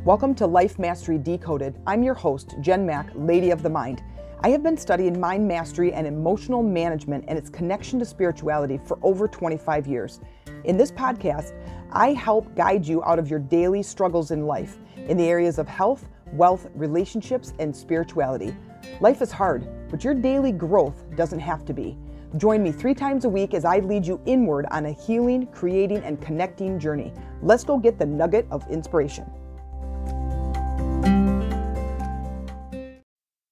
Welcome to Life Mastery Decoded. I'm your host, Jen Mack, Lady of the Mind. I have been studying mind mastery and emotional management and its connection to spirituality for over 25 years. In this podcast, I help guide you out of your daily struggles in life in the areas of health, wealth, relationships, and spirituality. Life is hard, but your daily growth doesn't have to be. Join me 3 times a week as I lead you inward on a healing, creating, and connecting journey. Let's go get the nugget of inspiration.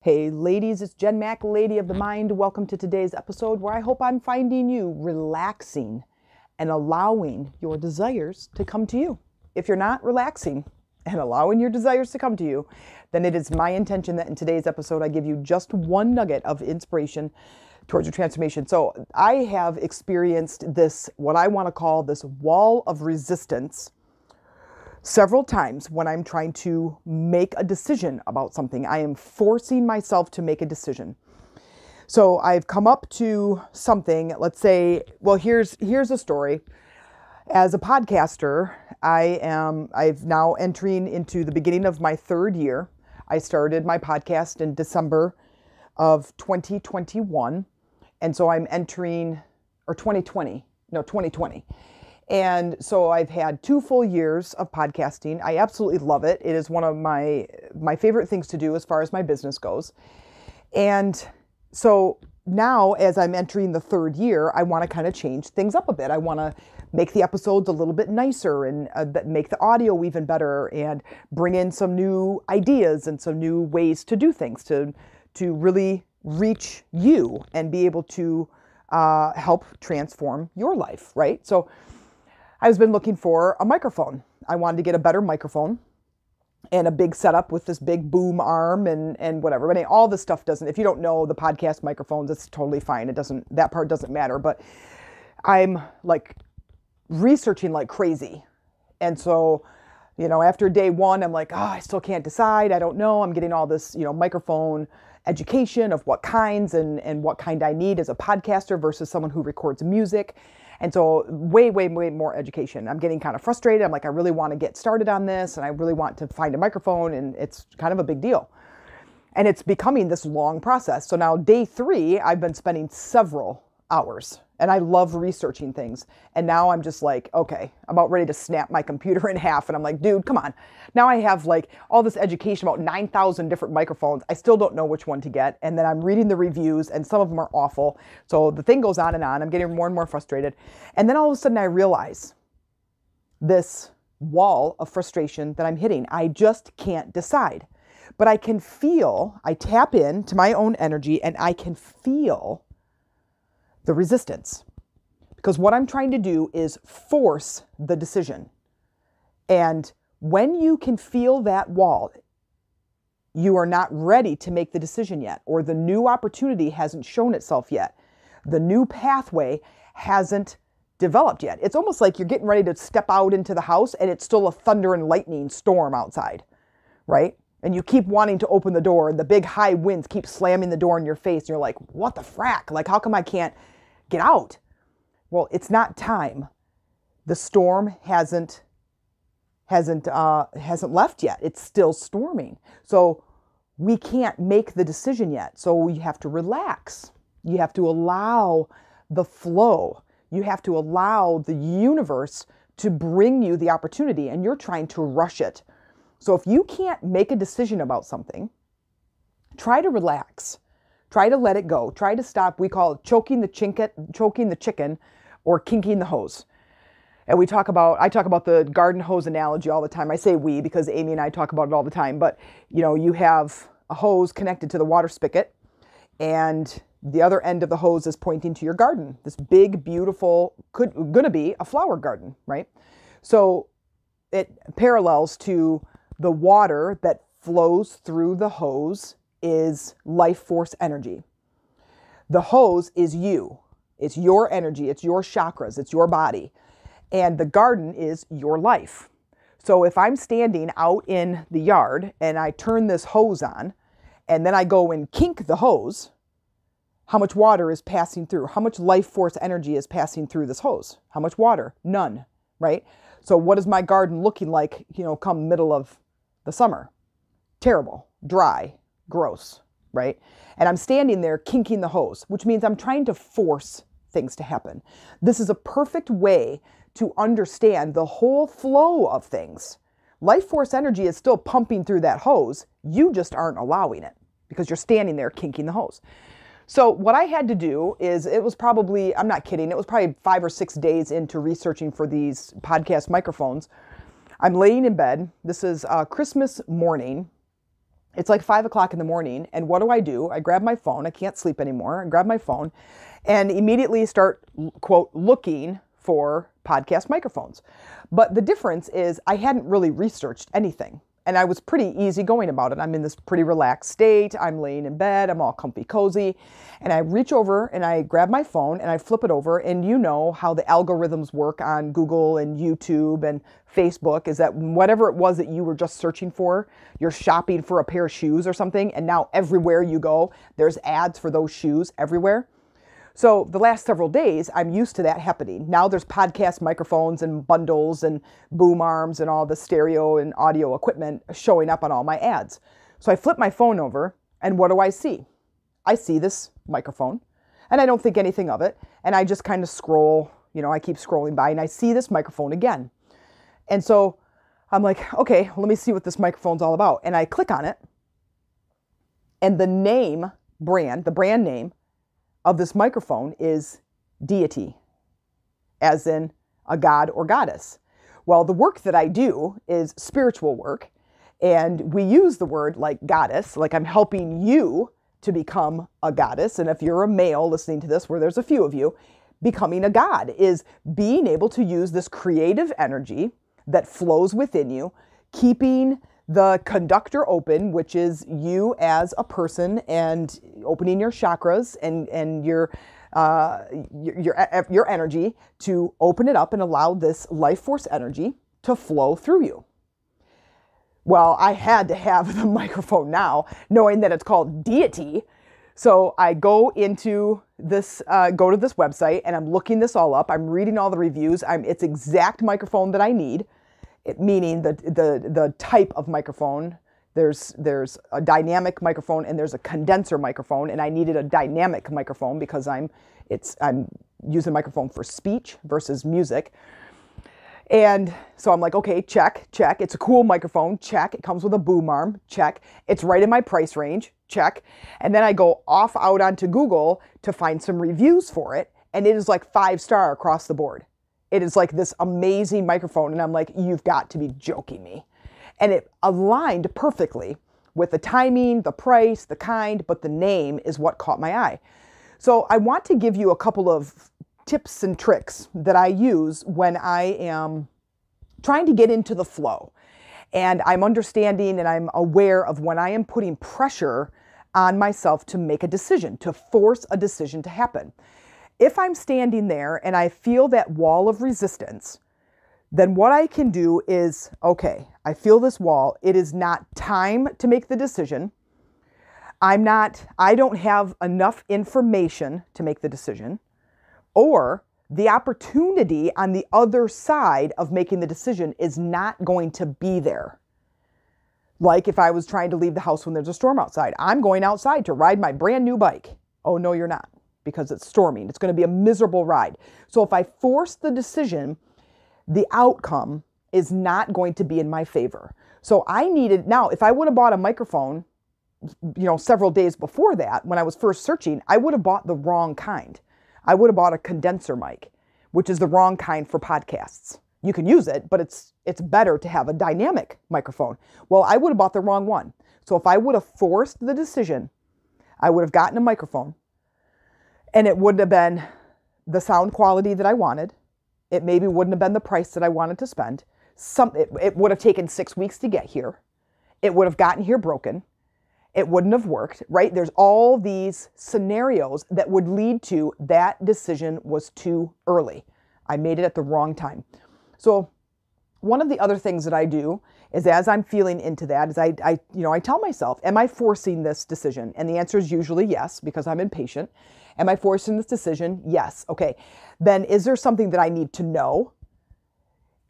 Hey ladies, it's Jen Mack, Lady of the Mind. Welcome to today's episode where I hope I'm finding you relaxing and allowing your desires to come to you. If you're not relaxing and allowing your desires to come to you, then it is my intention that in today's episode I give you just one nugget of inspiration towards your transformation. So I have experienced this, what I want to call this wall of resistance, several times when I'm trying to make a decision about something. I am forcing myself to make a decision. So I've come up to something, let's say, well, here's a story. As a podcaster, I've now entering into the beginning of my 3rd year. I started my podcast in December of 2021. And so I'm entering, or 2020. And so I've had 2 full years of podcasting. I absolutely love it. It is one of my favorite things to do as far as my business goes. And so now as I'm entering the 3rd year, I want to kind of change things up a bit. I want to make the episodes a little bit nicer and make the audio even better and bring in some new ideas and some new ways to do things to really reach you and be able to help transform your life, right? So I've been looking for a microphone. I wanted to get a better microphone and a big setup with this big boom arm and whatever. But all this stuff doesn't, if you don't know the podcast microphones, it's totally fine. That part doesn't matter. But I'm like researching like crazy. And so, after day 1, I'm like, I still can't decide. I don't know. I'm getting all this, microphone education of what kinds and what kind I need as a podcaster versus someone who records music. And so way more education. I'm getting kind of frustrated. I'm like, I really want to get started on this and I really want to find a microphone, and it's kind of a big deal. And it's becoming this long process. So now day 3, I've been spending several hours and I love researching things. And now I'm just like, okay, I'm about ready to snap my computer in half. And I'm like, dude, come on. Now I have like all this education about 9,000 different microphones. I still don't know which one to get. And then I'm reading the reviews and some of them are awful. So the thing goes on and on. I'm getting more and more frustrated. And then all of a sudden I realize this wall of frustration that I'm hitting. I just can't decide. But I tap into my own energy and I can feel the resistance, because what I'm trying to do is force the decision. And when you can feel that wall, you are not ready to make the decision yet, or the new opportunity hasn't shown itself yet. The new pathway hasn't developed yet. It's almost like you're getting ready to step out into the house and it's still a thunder and lightning storm outside, right? And you keep wanting to open the door and the big high winds keep slamming the door in your face. And you're like, what the frack? Like, how come I can't get out? Well, it's not time. The storm hasn't left yet. It's still storming. So we can't make the decision yet. So we have to relax. You have to allow the flow. You have to allow the universe to bring you the opportunity, and you're trying to rush it. So if you can't make a decision about something, try to relax. Try to let it go. Try to stop. We call it choking the chicken or kinking the hose. And I talk about the garden hose analogy all the time. I say we because Amy and I talk about it all the time. But, you have a hose connected to the water spigot and the other end of the hose is pointing to your garden. This big, beautiful, gonna be a flower garden, right? So it parallels to the water that flows through the hose is life force energy. The hose is you. It's your energy. It's your chakras. It's your body. And the garden is your life. So if I'm standing out in the yard and I turn this hose on and then I go and kink the hose, how much water is passing through? How much life force energy is passing through this hose? How much water? None, right? So what is my garden looking like, come middle of the summer. Terrible, dry, gross, right? And I'm standing there kinking the hose, which means I'm trying to force things to happen. This is a perfect way to understand the whole flow of things. Life force energy is still pumping through that hose. You just aren't allowing it because you're standing there kinking the hose. So what I had to do is, it was probably, I'm not kidding, it was probably 5 or 6 days into researching for these podcast microphones. I'm laying in bed. This is Christmas morning. It's like 5 o'clock in the morning. And what do? I grab my phone. I can't sleep anymore. I grab my phone and immediately start, quote, looking for podcast microphones. But the difference is I hadn't really researched anything. And I was pretty easygoing about it. I'm in this pretty relaxed state. I'm laying in bed. I'm all comfy cozy. And I reach over and I grab my phone and I flip it over. And you know how the algorithms work on Google and YouTube and Facebook, is that whatever it was that you were just searching for, you're shopping for a pair of shoes or something. And now everywhere you go, there's ads for those shoes everywhere. So the last several days, I'm used to that happening. Now there's podcast microphones and bundles and boom arms and all the stereo and audio equipment showing up on all my ads. So I flip my phone over and what do I see? I see this microphone and I don't think anything of it. And I just kind of scroll, I keep scrolling by and I see this microphone again. And so I'm like, okay, let me see what this microphone's all about. And I click on it and the brand name of this microphone is deity, as in a god or goddess. Well, the work that I do is spiritual work, and we use the word like goddess, like I'm helping you to become a goddess. And if you're a male listening to this, where there's a few of you, becoming a god is being able to use this creative energy that flows within you, keeping the conductor open, which is you as a person, and opening your chakras and your energy to open it up and allow this life force energy to flow through you. Well, I had to have the microphone now, knowing that it's called deity. So I go into this, go to this website and I'm looking this all up. I'm reading all the reviews. It's exact microphone that I need. Meaning the type of microphone. There's a dynamic microphone and there's a condenser microphone, and I needed a dynamic microphone because I'm using a microphone for speech versus music. And so I'm like, okay, check. It's a cool microphone, check. It comes with a boom arm, check. It's right in my price range, check. And then I go off out onto Google to find some reviews for it, and it is like 5-star across the board. It is like this amazing microphone. And I'm like, you've got to be joking me. And it aligned perfectly with the timing, the price, the kind, but the name is what caught my eye. So I want to give you a couple of tips and tricks that I use when I am trying to get into the flow. And I'm understanding and I'm aware of when I am putting pressure on myself to make a decision, to force a decision to happen. If I'm standing there and I feel that wall of resistance, then what I can do is, okay, I feel this wall. It is not time to make the decision. I don't have enough information to make the decision, or the opportunity on the other side of making the decision is not going to be there. Like if I was trying to leave the house when there's a storm outside, I'm going outside to ride my brand new bike. Oh, no, you're not. Because it's storming. It's going to be a miserable ride. So if I force the decision, the outcome is not going to be in my favor. So now, if I would have bought a microphone, several days before that, when I was first searching, I would have bought the wrong kind. I would have bought a condenser mic, which is the wrong kind for podcasts. You can use it, but it's better to have a dynamic microphone. Well, I would have bought the wrong one. So if I would have forced the decision, I would have gotten a microphone. And it wouldn't have been the sound quality that I wanted. It maybe wouldn't have been the price that I wanted to spend. It would have taken 6 weeks to get here. It would have gotten here broken. It wouldn't have worked, right? There's all these scenarios that would lead to that decision was too early. I made it at the wrong time. So one of the other things that I do is, as I'm feeling into that, is I tell myself, am I forcing this decision? And the answer is usually yes, because I'm impatient. Am I forcing this decision? Yes. Okay. Then is there something that I need to know?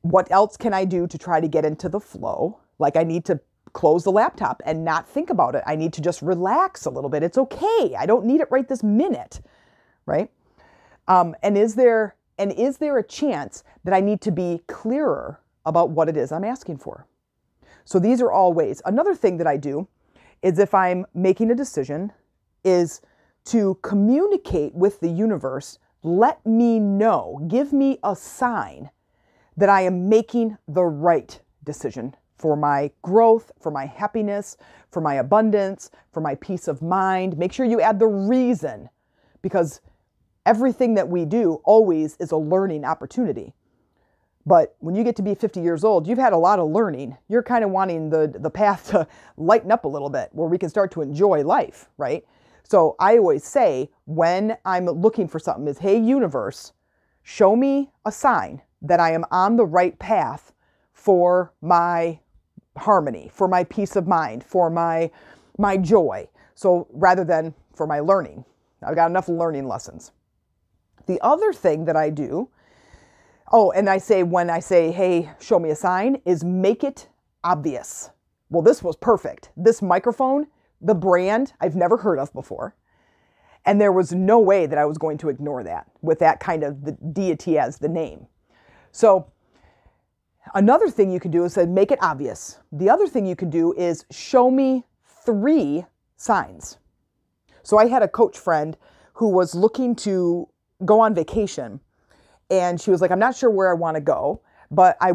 What else can I do to try to get into the flow? Like I need to close the laptop and not think about it. I need to just relax a little bit. It's okay. I don't need it right this minute, right? And is there a chance that I need to be clearer about what it is I'm asking for? So these are all ways. Another thing that I do is, if I'm making a decision, is to communicate with the universe. Let me know, give me a sign that I am making the right decision for my growth, for my happiness, for my abundance, for my peace of mind. Make sure you add the reason, because everything that we do always is a learning opportunity. But when you get to be 50 years old, you've had a lot of learning. You're kind of wanting the path to lighten up a little bit, where we can start to enjoy life, right? So I always say, when I'm looking for something, is, hey, universe, show me a sign that I am on the right path for my harmony, for my peace of mind, for my joy. So rather than for my learning, I've got enough learning lessons. The other thing that I do, and when I say, hey, show me a sign, is make it obvious. Well, this was perfect. This microphone, the brand, I've never heard of before. And there was no way that I was going to ignore that with that kind of the deity as the name. So another thing you can do is make it obvious. The other thing you can do is show me 3 signs. So I had a coach friend who was looking to go on vacation. And she was like, I'm not sure where I want to go, but I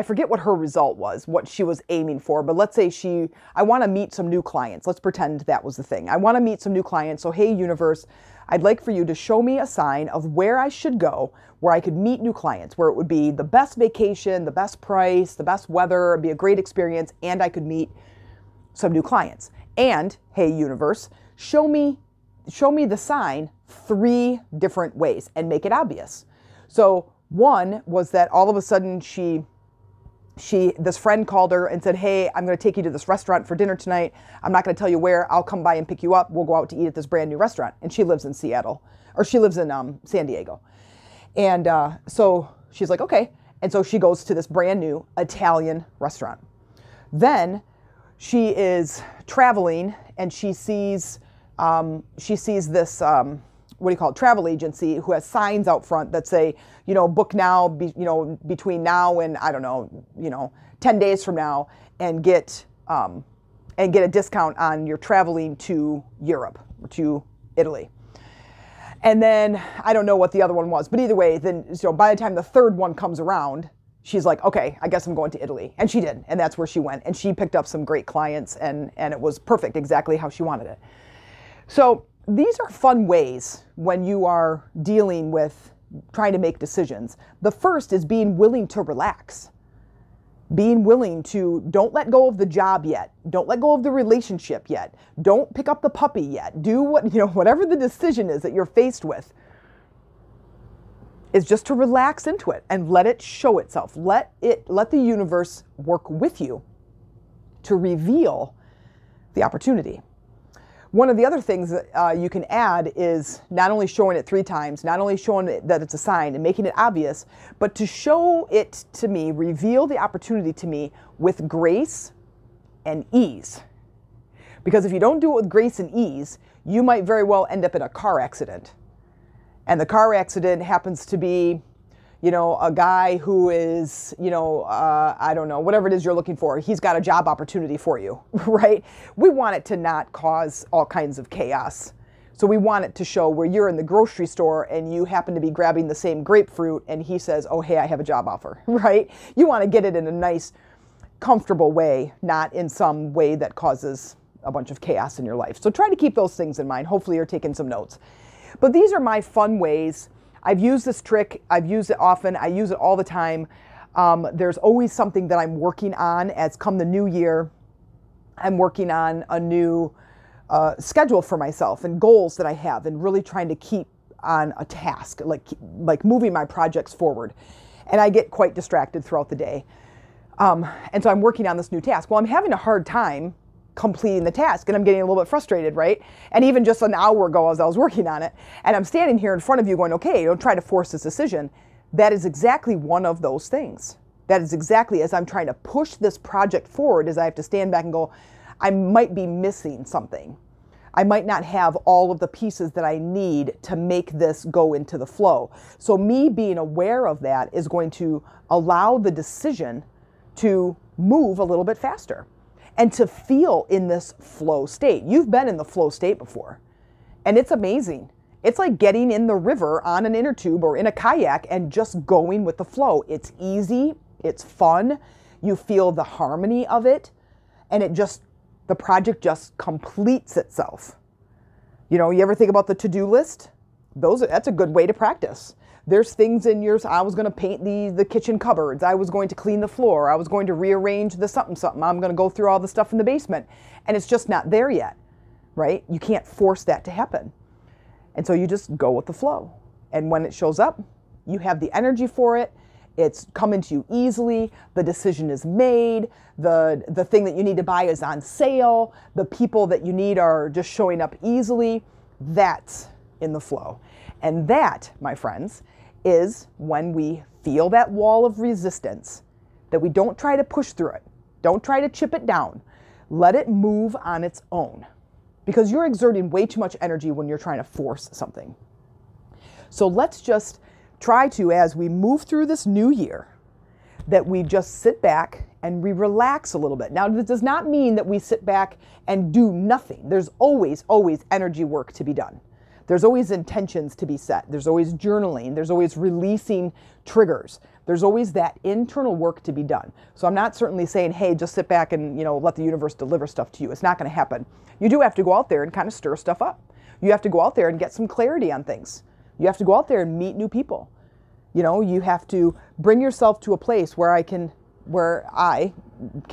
forget what her result was, what she was aiming for. But let's say I want to meet some new clients. Let's pretend that was the thing. I want to meet some new clients. So, hey, universe, I'd like for you to show me a sign of where I should go, where I could meet new clients, where it would be the best vacation, the best price, the best weather, it'd be a great experience, and I could meet some new clients. And, hey, universe, show me the sign 3 different ways and make it obvious. So one was that all of a sudden this friend called her and said, hey, I'm going to take you to this restaurant for dinner tonight. I'm not going to tell you where. I'll come by and pick you up. We'll go out to eat at this brand new restaurant. And she lives in Seattle, or she lives in San Diego. And so she's like, okay. And so she goes to this brand new Italian restaurant. Then she is traveling and she sees this, travel agency who has signs out front that say, book now, between now and, 10 days from now, and get a discount on your traveling to Europe, or to Italy. And then I don't know what the other one was, but either way, then, by the time the third one comes around, she's like, okay, I guess I'm going to Italy. And she did. And that's where she went. And she picked up some great clients, and it was perfect, exactly how she wanted it. So these are fun ways when you are dealing with trying to make decisions. The first is being willing to relax. Being willing to don't let go of the job yet. Don't let go of the relationship yet. Don't pick up the puppy yet. Do whatever the decision is that you're faced with, is just to relax into it and let it show itself. Let the universe work with you to reveal the opportunity. One of the other things that you can add is not only showing it 3 times, not only showing it that it's a sign and making it obvious, but to show it to me, reveal the opportunity to me with grace and ease. Because if you don't do it with grace and ease, you might very well end up in a car accident. And the car accident happens to be, a guy who is, I don't know, whatever it is you're looking for. He's got a job opportunity for you, right? We want it to not cause all kinds of chaos. So we want it to show where you're in the grocery store and you happen to be grabbing the same grapefruit and he says, oh, hey, I have a job offer, right? You want to get it in a nice, comfortable way, not in some way that causes a bunch of chaos in your life. So try to keep those things in mind. Hopefully you're taking some notes. But these are my fun ways. I've used this trick. I've used it often. I use it all the time. There's always something that I'm working on as come the new year. I'm working on a new schedule for myself and goals that I have, and really trying to keep on a task, like moving my projects forward. And I get quite distracted throughout the day. And so I'm working on this new task. Well, I'm having a hard time completing the task, and I'm getting a little bit frustrated, right? And even just an hour ago as I was working on it, and I'm standing here in front of you going, okay, don't try to force this decision. That is exactly one of those things. That is exactly as I'm trying to push this project forward, as I have to stand back and go, I might be missing something. I might not have all of the pieces that I need to make this go into the flow. So me being aware of that is going to allow the decision to move a little bit faster and to feel in this flow state. You've been in the flow state before, and it's amazing. It's like getting in the river on an inner tube or in a kayak and just going with the flow. It's easy, it's fun, you feel the harmony of it, and the project just completes itself. You know, you ever think about the to-do list? That's a good way to practice. There's things in yours. I was going to paint the kitchen cupboards. I was going to clean the floor. I was going to rearrange the something. I'm going to go through all the stuff in the basement. And it's just not there yet, right? You can't force that to happen. And so you just go with the flow. And when it shows up, you have the energy for it. It's coming to you easily. The decision is made. The thing that you need to buy is on sale. The people that you need are just showing up easily. That's in the flow. And that, my friends, is when we feel that wall of resistance, that we don't try to push through it. Don't try to chip it down. Let it move on its own, because you're exerting way too much energy when you're trying to force something. So let's just try to, as we move through this new year, that we just sit back and we relax a little bit. Now, this does not mean that we sit back and do nothing. There's always energy work to be done. There's always intentions to be set. There's always journaling. There's always releasing triggers. There's always that internal work to be done. So I'm not certainly saying, hey, just sit back and, let the universe deliver stuff to you. It's not going to happen. You do have to go out there and kind of stir stuff up. You have to go out there and get some clarity on things. You have to go out there and meet new people. You have to bring yourself to a place where I can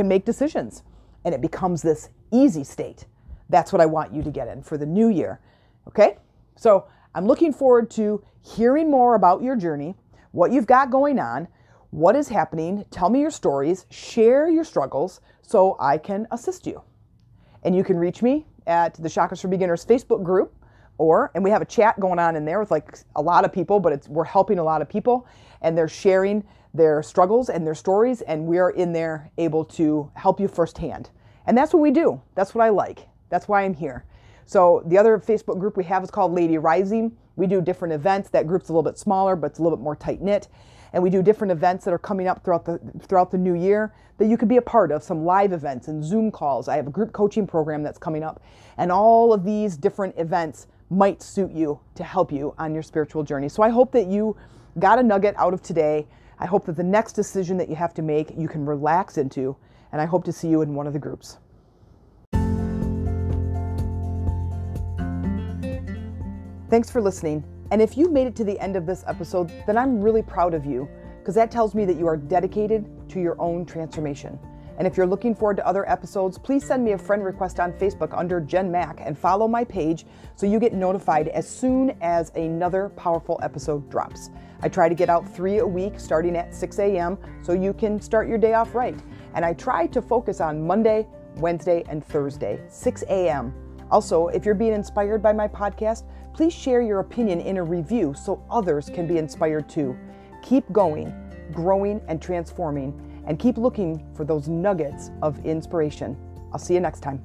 make decisions, and it becomes this easy state. That's what I want you to get in for the new year. Okay? So I'm looking forward to hearing more about your journey, what you've got going on, what is happening. Tell me your stories, share your struggles so I can assist you. And you can reach me at the Chakras for Beginners Facebook group, and we have a chat going on in there with like a lot of people, but we're helping a lot of people, and they're sharing their struggles and their stories, and we're in there able to help you firsthand. And that's what we do. That's what I like. That's why I'm here. So the other Facebook group we have is called Lady Rising. We do different events. That group's a little bit smaller, but it's a little bit more tight-knit. And we do different events that are coming up throughout the new year that you could be a part of, some live events and Zoom calls. I have a group coaching program that's coming up. And all of these different events might suit you to help you on your spiritual journey. So I hope that you got a nugget out of today. I hope that the next decision that you have to make, you can relax into. And I hope to see you in one of the groups. Thanks for listening. And if you made it to the end of this episode, then I'm really proud of you, because that tells me that you are dedicated to your own transformation. And if you're looking forward to other episodes, please send me a friend request on Facebook under Jen Mack and follow my page so you get notified as soon as another powerful episode drops. I try to get out 3 a week starting at 6 a.m. so you can start your day off right. And I try to focus on Monday, Wednesday, and Thursday, 6 a.m. Also, if you're being inspired by my podcast, please share your opinion in a review so others can be inspired too. Keep going, growing, and transforming, and keep looking for those nuggets of inspiration. I'll see you next time.